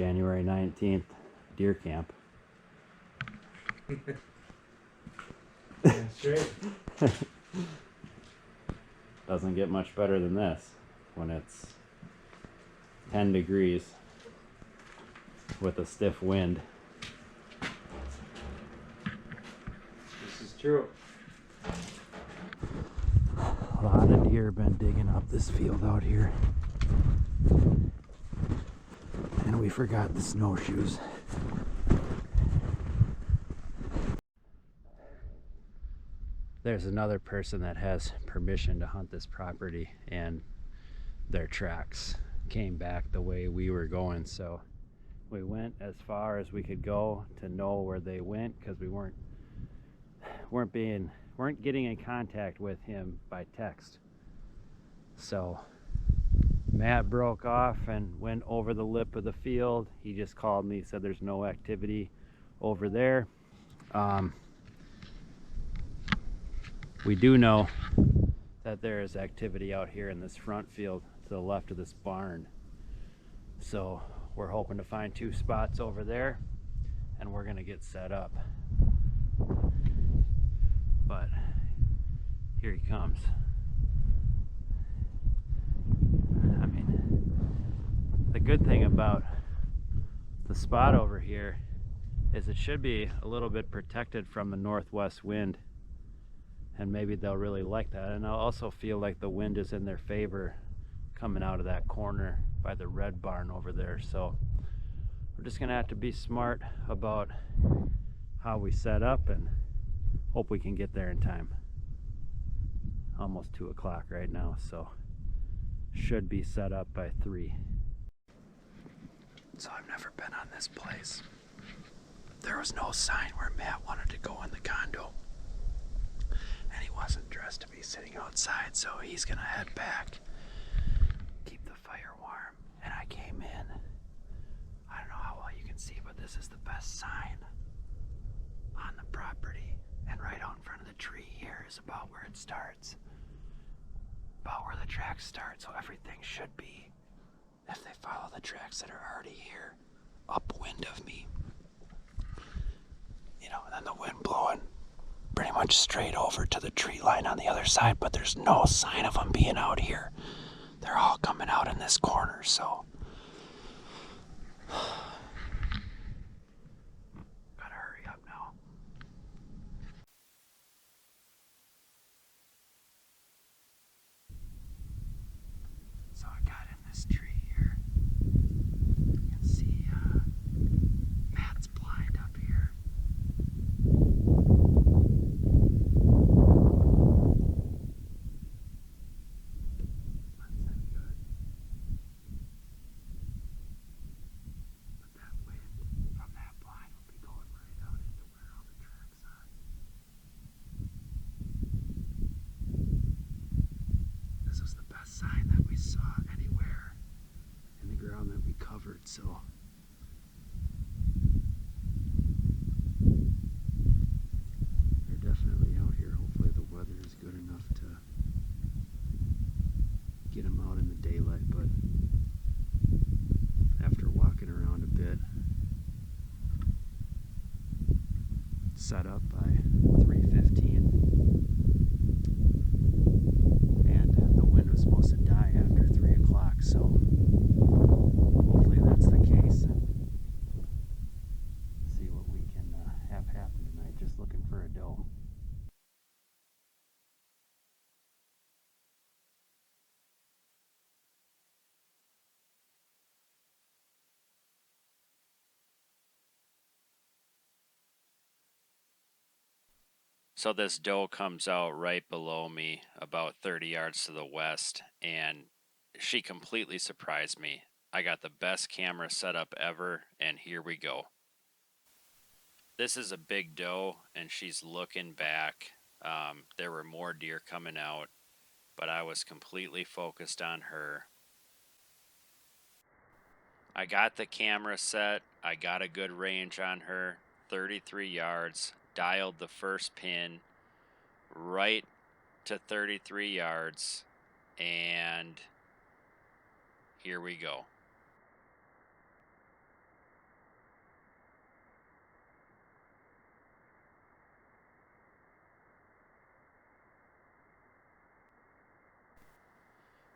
January 19th, deer camp. That's right. Doesn't get much better than this when it's 10 degrees with a stiff wind. This is true. A lot of deer have been digging up this field out here. And we forgot the snowshoes. There's another person that has permission to hunt this property, and their tracks came back the way we were going, so we went as far as we could go to know where they went, because we weren't getting in contact with him by text. So Matt broke off and went over the lip of the field. He just called me, said there's no activity over there. We do know that there is activity out here in this front field to the left of this barn. So we're hoping to find 2 spots over there, and we're gonna get set up. But here he comes. I mean, the good thing about the spot over here is it should be a little bit protected from the northwest wind, and maybe they'll really like that. And I also feel like the wind is in their favor coming out of that corner by the red barn over there. So we're just gonna have to be smart about how we set up and hope we can get there in time. Almost 2 o'clock right now, so should be set up by 3. So I've never been on this place. There was no sign where Matt wanted to go in the condo, and he wasn't dressed to be sitting outside, so he's gonna head back, keep the fire warm. And I came in, I don't know how well you can see, but this is the best sign on the property, and right out in front of the tree here is about where it starts, about where the tracks start. So everything should be, if they follow the tracks that are already here, upwind of me, you know, and then the wind blowing pretty much straight over to the tree line on the other side. But there's no sign of them being out here. They're all coming out in this corner, so gotta hurry up now. So I got in this tree here. You can see Matt's blind up here. That's not good. But that wind from that blind will be going right out into where all the tracks are. This was the best sign that we saw anywhere in the ground that we covered, so they're definitely out here. Hopefully the weather is good enough to get them out in the daylight, but after walking around a bit, set up by 3:15, and the wind was supposed to die after 3 o'clock, so hopefully that's the case, and see what we can have happen tonight. Just looking for a doe. So this doe comes out right below me, about 30 yards to the west, and she completely surprised me. I got the best camera setup ever, and here we go. This is a big doe, and she's looking back. There were more deer coming out, but I was completely focused on her. I got the camera set. I got a good range on her, 33 yards. Dialed the first pin right to 33 yards, and here we go.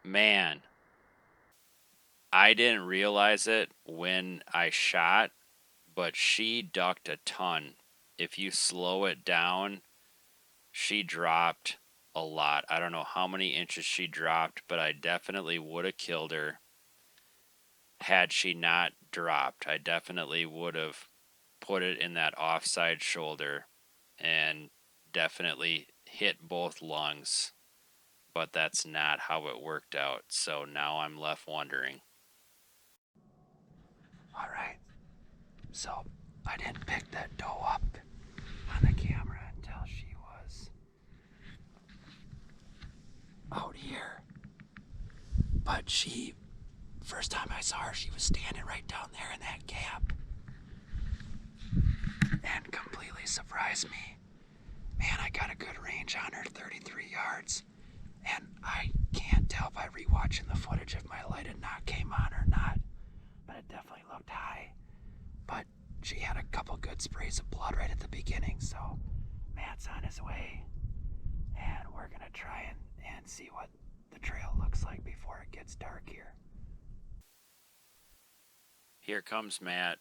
Man, I didn't realize it when I shot, but she ducked a ton. If you slow it down, she dropped a lot. I don't know how many inches she dropped, but I definitely would have killed her had she not dropped. I definitely would have put it in that offside shoulder and definitely hit both lungs, but that's not how it worked out. So now I'm left wondering. All right. So I didn't pick that doe up on the camera until she was out here. But first time I saw her, she was standing right down there in that gap and completely surprised me. Man, I got a good range on her, 33 yards. And I can't tell by rewatching the footage if my lighted knot came on or not, but it definitely looked high. But she had a couple good sprays of blood right at the beginning, so Matt's on his way, and we're gonna try and see what the trail looks like before it gets dark here. Here comes Matt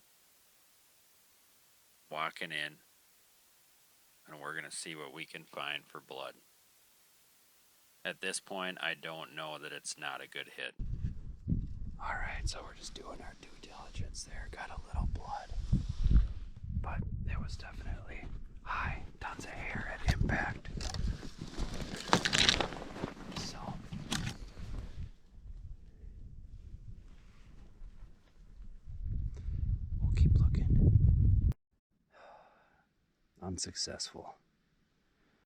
walking in, and we're gonna see what we can find for blood. At this point, I don't know that it's not a good hit. All right, so we're just doing our due diligence there. Got a little blood, but it was definitely high. Tons of hair at impact. So we'll keep looking. Unsuccessful.